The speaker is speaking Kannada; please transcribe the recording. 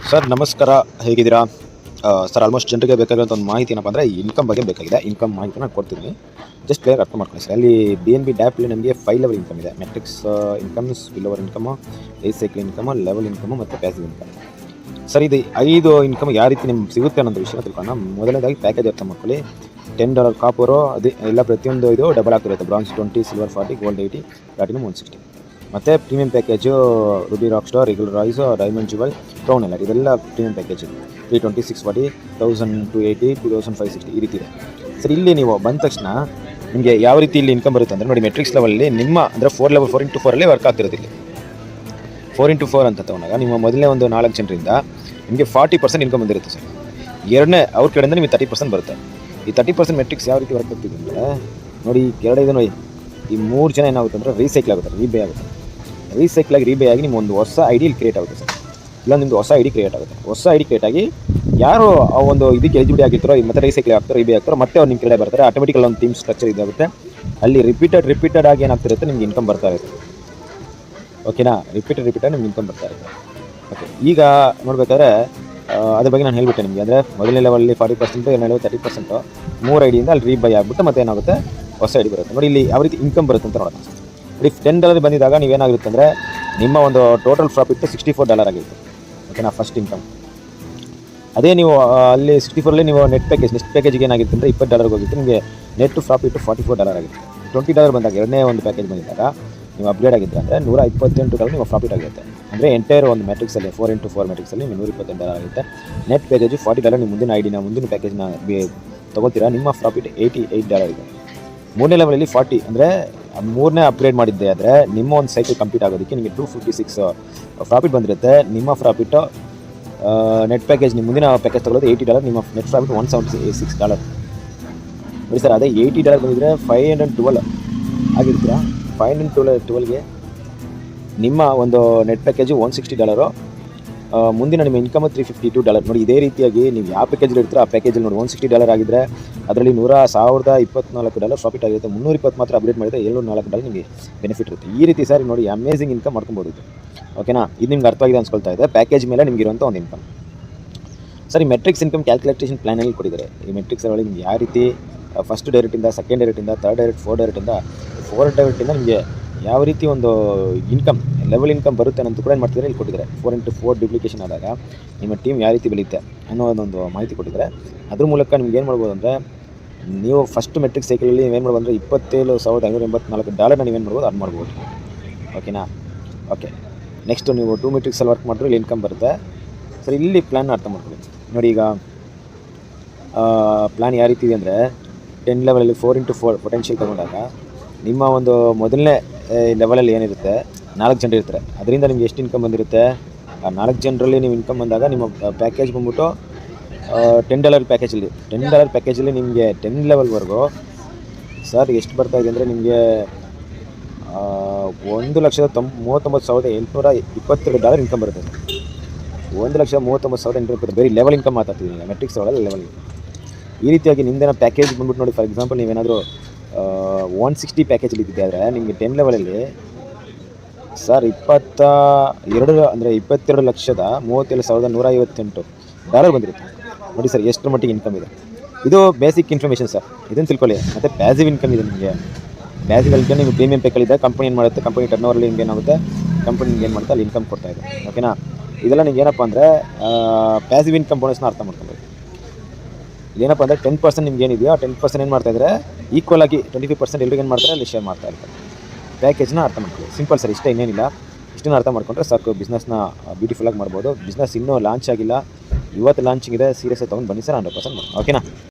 ಸರ್ ನಮಸ್ಕಾರ, ಹೇಗಿದ್ದೀರಾ? ಸರ್ ಆಲ್ಮೋಸ್ಟ್ ಜನರಿಗೆ ಬೇಕಾಗಿರೋಂಥ ಒಂದು ಮಾಹಿತಿ ಏನಪ್ಪ ಅಂದರೆ ಇನ್ಕಮ್ ಬಗ್ಗೆ ಬೇಕಾಗಿದೆ. ಇನ್ಕಮ್ ಮಾಹಿತಿನ ಕೊಡ್ತೀನಿ. ಜಸ್ಟ್ ಕ್ಲಿಯರ್ ಅರ್ಥ ಮಾಡ್ಕೊಳ್ಳಿ ಸರ್. ಅಲ್ಲಿ BNB ಡ್ಯಾಪಲ್ಲಿ ನಮಗೆ 5 ಲೆವೆಲ್ ಇನ್ಕಮ್ ಇದೆ. ಮೆಟ್ರಿಕ್ಸ್ ಇನ್ಕಮ್ಸ್, ಬಿಲೋವರ್ income, cycle income, level income ಮತ್ತು ಪ್ಯಾಸಿವ್ ಇನ್ಕಮ್. ಸರ್ ಇದು 5 ಇನ್ಕಮ್ ಯಾವ ರೀತಿ ನಿಮ್ಗೆ ಸಿಗುತ್ತೆ ಅನ್ನೋದು ವಿಷಯ ತಿಳ್ಕೊಳ್ಳೋಣ. ಮೊದಲನೇದಾಗಿ ಪ್ಯಾಕೇಜ್ ಅರ್ಥ ಮಾಡ್ಕೊಳ್ಳಿ. $10 ಕಾಪರು ಅದೇ ಎಲ್ಲ ಪ್ರತಿಯೊಂದು ಇದು ಡಬಲ್ ಆಗ್ತಿರುತ್ತೆ. Bronze 20, silver 40, gold 80, platinum 160. ಮತ್ತು premium package ruby rock star, regular ರಾಯ್ಸು, ಡೈಮಂಡ್ ಜುವೆಲ್, ಕ್ರೌನ್ ಎಲ್ಲ ಇದೆಲ್ಲ ಪ್ರೀಮಿಯಂ ಪ್ಯಾಕೇಜ್. 320, 640, 1280, 2560 ಈ ರೀತಿ ಇದೆ. ಸರ್ ಇಲ್ಲಿ ನೀವು ಬಂದ ತಕ್ಷಣ ನಿಮಗೆ ಯಾವ ರೀತಿ ಇಲ್ಲಿ ಇನ್ಕಮ್ ಬರುತ್ತೆ ಅಂದರೆ ನೋಡಿ, ಮೆಟ್ರಿಕ್ಸ್ ಲೆವೆಲಲ್ಲಿ ನಿಮ್ಮ ಅಂದರೆ 4 ಲೆವೆಲ್ 4x4 ಅಲ್ಲೇ ವರ್ಕ್ ಆಗ್ತಿರೋದು. ಇಲ್ಲಿ 4x4 ಅಂತ ತಗೊಂಡಾಗ ನಿಮ್ಮ ಮೊದಲನೇ ಒಂದು 4 ಜನರಿಂದ ನಿಮಗೆ 40% ಇನ್ಕಮ್ ಬಂದಿರುತ್ತೆ ಸರ್. ಎರಡನೇ ಅವ್ರ ಕಡೆಯಿಂದ ನಿಮಗೆ 30% ಬರುತ್ತೆ. ಈ 30% ಮೆಟ್ರಿಕ್ಸ್ ಯಾವ ರೀತಿ ವರ್ಕ್ ಆಗ್ತಿದೆ ಅಂದರೆ ನೋಡಿ, ಎರಡೈದು ನೋಡಿ, ಈ 3 ಜನ ಏನಾಗುತ್ತೆ ಅಂದರೆ ರೀಸೈಕಲ್ ಆಗುತ್ತೆ, ರೀಬೇ ಆಗುತ್ತೆ. ರೀಬೇ ಆಗಿ ನಿಮ್ಮ ಒಂದು ಹೊಸ ಐ ಡಿ ಇಲ್ಲಿ ಕ್ರಿಯೇಟ್ ಆಗುತ್ತೆ ಸರ್. ಇಲ್ಲ ನಿಮ್ಮದು ಹೊಸ ಐ ಡಿ ಕ್ರಿಯೇಟ್ ಆಗುತ್ತೆ. ಹೊಸ ಐ ಡಿ ಕ್ರಿಯೇಟ್ ಆಗಿ ಯಾರು ಆ ಒಂದು ಇದಕ್ಕೆ ಎಲಿಜಿಬಿಲಿಟಿ ಆಗಿರ್ತಾರೋ ಮತ್ತೆ ರೀಸೈಕಲ್ ಆಗ್ತಾರೋ, ರೀಬೇ ಆಗ್ತಾರೋ, ಮತ್ತೆ ಅವ್ರು ನಿಮ್ಮ ಕಡೆ ಬರ್ತಾರೆ. ಆಟೋಮೆಟಿಕಲ್ ಒಂದು ಟೀಮ್ ಸ್ಟ್ರಕ್ಚರ್ ಇದಾಗುತ್ತೆ. ಅಲ್ಲಿ ರಿಪೀಟೆಡ್ ಆಗಿ ಏನಾಗ್ತಿರುತ್ತೆ, ನಿಮ್ಗೆ ಇನ್ಕಮ್ ಬರ್ತಾ ಇರುತ್ತೆ. ಓಕೆನಾ? ರಿಪೀಟೆಡ್ ನಿಮ್ಗೆ ಇನ್ಕಮ್ ಬರ್ತಾ ಇರುತ್ತೆ. ಓಕೆ, ಈಗ ನೋಡ್ಬೇಕಾದ್ರೆ ಅದ್ರ ಬಗ್ಗೆ ನಾನು ಹೇಳ್ಬಿಟ್ಟೆ ನಿಮಗೆ. ಅಂದರೆ ಮೊದಲನೇ ಲೆವೆಲಲ್ಲಿ 40%, ಎರಡನೇ ಲೆವೆಲ್ 30%, 3 ಐ ಡಿಯಿಂದ ಅಲ್ಲಿ ರೀಬೈ ಆಗಿಬಿಟ್ಟು ಮತ್ತೆ ಏನಾಗುತ್ತೆ, ಹೊಸ ಐ ಡಿ ಬರುತ್ತೆ. ನೋಡಿ ಇಲ್ಲಿ ಯಾವ ರೀತಿ ಇನ್ಕಮ್ ಬರುತ್ತೆ ಅಂತ ನೋಡೋಣ. ನೋಡಿ $10 ಬಂದಿದ್ದಾಗ ನೀವೇನಾಗಿರುತ್ತೆ ಅಂದರೆ ನಿಮ್ಮ ಒಂದು ಟೋಟಲ್ ಪ್ರಾಫಿಟ್ $64 ಆಗಿರುತ್ತೆ. ಓಕೆನಾ? First income. ಅದೇ ನೀವು ಅಲ್ಲಿ 64ರಲ್ಲಿ ನೀವು ನೆಟ್ ಪ್ಯಾಕೇಜ್ಗೆ ಏನಾಗಿರುತ್ತೆ ಅಂದರೆ $20 ಹೋಗಿತ್ತು. ನಿಮಗೆ ನೆಟ್ ಪ್ರಾಫಿಟ್ $44 ಆಗಿರುತ್ತೆ. $20 ಬಂದಾಗ ಎರಡನೇ ಒಂದು ಪ್ಯಾಕೇಜ್ ಬಂದಿದ್ದಾಗ ನೀವು ಅಪ್ಗ್ರೇಡ್ ಆಗಿದ್ದರೆ ಅಂದರೆ $128 ನಿಮ್ಮ ಪ್ರಾಫಿಟ್ ಆಗಿರುತ್ತೆ. ಅಂದರೆ ಎಂಟೈರ್ ಒಂದು ಮೆಟ್ರಿಕ್ಸಲ್ಲಿ 4x4 ಮೆಟ್ರಿಕ್ಸಲ್ಲಿ $128 ಆಗುತ್ತೆ. Net package $40. ನೀವು ಮುಂದಿನ ಐ ಡಿನ ಮುಂದಿನ ಪ್ಯಾಕೇಜ್ನ ತೊಗೋತೀರಾ, ನಿಮ್ಮ ಪ್ರಾಫಿಟ್ $88 ಇದೆ. ಮೂರನೇ ಲೆವೆಲಲ್ಲಿ 40 ಅಂದರೆ ಮೂರನೇ ಅಪ್ಗ್ರೇಡ್ ಮಾಡಿದ್ದೆ ಆದರೆ ನಿಮ್ಮ ಒಂದು ಸೈಕಲ್ ಕಂಪ್ಲೀಟ್ ಆಗೋದಕ್ಕೆ ನಿಮಗೆ $256 ಪ್ರಾಫಿಟ್ ಬಂದಿರುತ್ತೆ. ನಿಮ್ಮ ಪ್ರಾಫಿಟ್ಟು ನೆಟ್ ಪ್ಯಾಕೇಜ್ ನಿಮ್ಮ ಮುಂದಿನ ಪ್ಯಾಕೇಜ್ ತೊಗೊಳ್ಳೋದು $80. ನಿಮ್ಮ ನೆಟ್ ಪ್ರಾಫಿಟ್ $176. ನೋಡಿ ಸರ್, ಅದೇ $80 ಬಂದಿದ್ದರೆ 512 ಆಗಿರ್ತೀರಾ. 512ಗೆ ನಿಮ್ಮ ಒಂದು ನೆಟ್ ಪ್ಯಾಕೇಜು $160. ಮುಂದಿನ ನಿಮ್ಮ ಇನ್ಕಮ್ $352. ನೋಡಿ ಇದೇ ರೀತಿಯಾಗಿ ನೀವು ಯಾವ ಪ್ಯಾಕೇಜಲ್ಲಿ ಇರ್ತೀರೋ ಆ ಪ್ಯಾಕೇಜಲ್ಲಿ ನೋಡಿ $160 ಆಗಿದ್ದರೆ ಅದರಲ್ಲಿ $1024 ಪ್ರಾಫಿಟ್ ಆಗಿರುತ್ತೆ. 320 ಮಾತ್ರ ಅಪ್ಡೇಟ್ ಮಾಡಿದರೆ $704 ನಿಮಗೆ ಬೆನಿಫಿಟ್ ಇರುತ್ತೆ. ಈ ರೀತಿ ಸರ್ ನೋಡಿ ಅಮೇಝಿಂಗ್ ಇನ್ಕಮ್ ಮಾಡ್ಕೊಬೋದು. ಓಕೆನಾ? ಇದು ನಿಮ್ಗೆ ಅರ್ಥವಾಗಿದೆ ಅನ್ಸ್ಕೊಳ್ತಾ ಇದೆ. ಪ್ಯಾಕೇಜ್ ಮೇಲೆ ನಿಮ್ಗೆ ಇರುವಂಥ ಒಂದು ಇನ್ಕಮ್. ಸರ್ ಈ ಮೆಟ್ರಿಕ್ಸ್ ಇನ್ಕಮ್ ಕ್ಯಾಲ್ಕುಲೇಷನ್ ಪ್ಲಾನಲ್ಲಿ ಕೊಟ್ಟಿದ್ದಾರೆ. ಈ ಮೆಟ್ರಿಕ್ಸ್ ಒಳಗೆ ನಿಮ್ಗೆ ಯಾವ ರೀತಿ ಫಸ್ಟ್ ಡೈರೆಕ್ಟಿಂದ, ಸೆಕೆಂಡ್ ಡೈರೆಕ್ಟಿಂದ, ಥರ್ಡ್ ಡೈರೆಕ್ಟ್, ಫೋರ್ತ್ ಡೈರೆಕ್ಟಿಂದ ನಿಮಗೆ ಯಾವ ರೀತಿ ಒಂದು ಇನ್ಕಮ್ ಲೆವೆಲ್ ಇನ್ಕಮ್ ಬರುತ್ತೆ ಅನ್ನೋದು ಕೂಡ ಏನು ಮಾಡ್ತಿದ್ದಾರೆ ಇಲ್ಲಿ ಕೊಟ್ಟಿದ್ದಾರೆ. 4x4 ಡ್ಯೂಪ್ಲಿಕೇಶನ್ ಆದಾಗ ನಿಮ್ಮ ಟೀಮ್ ಯಾವ ರೀತಿ ಬೆಳೆಯುತ್ತೆ ಅನ್ನೋದೊಂದು ಮಾಹಿತಿ ಕೊಟ್ಟಿದ್ದಾರೆ. ಅದ್ರ ಮೂಲಕ ನಿಮ್ಗೆ ಏನು ಮಾಡ್ಬೋದು ಅಂದರೆ ನೀವು ಫಸ್ಟ್ ಮೆಟ್ರಿಕ್ ಸೈಕಲಲ್ಲಿ ನೀವೇನು ಮಾಡ್ಬೋದು ಅಂದರೆ $27,584 ನೀವೇನು ಮಾಡ್ಬೋದು, ಅರ್ನ್ ಮಾಡ್ಬೋದು. ಓಕೆನಾ? ಓಕೆ, ನೆಕ್ಸ್ಟು ನೀವು 2 ಮೆಟ್ರಿಕ್ಸಲ್ಲಿ ವರ್ಕ್ ಮಾಡಿದ್ರೆ ಇಲ್ಲಿ ಇನ್ಕಮ್ ಬರುತ್ತೆ. ಸರ್ ಇಲ್ಲಿ ಪ್ಲ್ಯಾನ್ ಅರ್ಥ ಮಾಡ್ಕೊಳ್ಳಿ. ನೋಡಿ ಈಗ ಪ್ಲ್ಯಾನ್ ಯಾವ ರೀತಿ ಇದೆ ಅಂದರೆ 10 ಲೆವೆಲಲ್ಲಿ 4x4 ಪೊಟೆನ್ಷಿಯಲ್ ತೊಗೊಂಡಾಗ ನಿಮ್ಮ ಒಂದು ಮೊದಲನೇ ಲೆವೆಲಲ್ಲಿ ಏನಿರುತ್ತೆ 4 ಜನರು ಇರ್ತಾರೆ. ಅದರಿಂದ ನಿಮ್ಗೆ ಎಷ್ಟು ಇನ್ಕಮ್ ಬಂದಿರುತ್ತೆ, ಆ 4 ಜನರಲ್ಲಿ ನೀವು ಇನ್ಕಮ್ ಬಂದಾಗ ನಿಮ್ಮ ಪ್ಯಾಕೇಜ್ ಬಂದ್ಬಿಟ್ಟು $10 ಪ್ಯಾಕೇಜಲ್ಲಿ ನಿಮಗೆ 10 ಲೆವೆಲ್ವರೆಗೂ ಸರ್ ಎಷ್ಟು ಬರ್ತಾಯಿದೆ ಅಂದರೆ ನಿಮಗೆ $1,39,822 ಇನ್ಕಮ್ ಬರುತ್ತೆ. $1,39,822 ಬರೀ ಲೆವೆಲ್ ಇನ್ಕಮ್ ಮಾತಾಡ್ತಿದ್ದೀನಿ, ಮೆಟ್ರಿಕ್ಸ್ ಒಳಗೆ ಲೆವೆಲ್. ಈ ರೀತಿಯಾಗಿ ನಿಮ್ಮದೇನೋ ಪ್ಯಾಕೇಜ್ ಬಂದ್ಬಿಟ್ಟು ನೋಡಿ, ಫಾರ್ ಎಕ್ಸಾಂಪಲ್ ನೀವೇನಾದರೂ 160 ಪ್ಯಾಕೇಜಲ್ಲಿ ಇದ್ದಿದ್ದೆ ಆದರೆ ನಿಮಗೆ 10 ಲೆವೆಲಲ್ಲಿ ಸರ್ $22,37,158 ಬಂದಿರುತ್ತೆ. ನೋಡಿ ಸರ್ ಎಷ್ಟು ಮಟ್ಟಿಗೆ ಇನ್ಕಮ್ ಇದೆ. ಇದು ಬೇಸಿಕ್ ಇನ್ಫಾರ್ಮೇಷನ್ ಸರ್, ಇದನ್ನು ತಿಳ್ಕೊಳ್ಳಿ. ಮತ್ತು ಪ್ಯಾಸಿವ್ ಇನ್ಕಮ್ ಇದೆ ನಿಮಗೆ. ಪ್ಯಾಸಿವ್ ಇನ್ಕಮ್ ನಿಮಗೆ ಪ್ರೀಮಿಯಂ ಪ್ಯಾಕಲ್ಲಿದೆ. ಕಂಪನಿ ಏನು ಮಾಡುತ್ತೆ, ಕಂಪನಿ ಟರ್ನೋವರಲ್ಲಿ ನಿಮ್ಗೆ ಏನಾಗುತ್ತೆ, ಕಂಪನಿ ಏನು ಮಾಡುತ್ತೆ ಅಲ್ಲಿ ಇನ್ಕಮ್ ಕೊಡ್ತಾ ಇದೆ. ಓಕೆನಾ? ಇದೆಲ್ಲ ನಿಮ್ಗೆ ಏನಪ್ಪ ಅಂದರೆ ಪ್ಯಾಸಿವ್ ಇನ್ಕಮ್ ಬೋನಸ್ನ ಅರ್ಥ ಮಾಡ್ಕೊಬೇಕು. ಏನಪ್ಪ ಅಂದರೆ 10% ನಿಮ್ಗೆ ಏನಿದೆಯೋ 10% ಏನು ಮಾಡ್ತಾಯಿದ್ರೆ ಈಕ್ವಲ್ ಆಗಿ 25% ಎಲ್ರಿಗೆ ಏನು ಮಾಡ್ತಾರೆ ಅಲ್ಲಿ ಶೇರ್ ಮಾಡ್ತಾ ಇರ್ತಾರೆ. ಪ್ಯಾಕೇಜ್ನ ಅರ್ಥ ಮಾಡ್ಕೊಳ್ಳಿ. ಸಿಂಪಲ್ ಸರ್, ಇಷ್ಟ ಇನ್ನೇನಿಲ್ಲ. ಇಷ್ಟನ್ನು ಅರ್ಥ ಮಾಡ್ಕೊಂಡ್ರೆ ಸಾಕು, ಬಿಸ್ನೆಸ್ನ ಬ್ಯೂಟಿಫುಲ್ಲಾಗಿ ಮಾಡ್ಬೋದು. ಬಿಸ್ನೆಸ್ ಇನ್ನೂ ಲಾಂಚ್ ಆಗಿಲ್ಲ, ಇವತ್ತು ಲಾಂಚಿಂಗ್ ಇದೆ. ಸೀರಿಯಸ್ ಆಗಿ ತೊಗೊಂಡು ಬನ್ನಿ ಸರ್, 100% ಮಾಡಿ. ಓಕೆನಾ?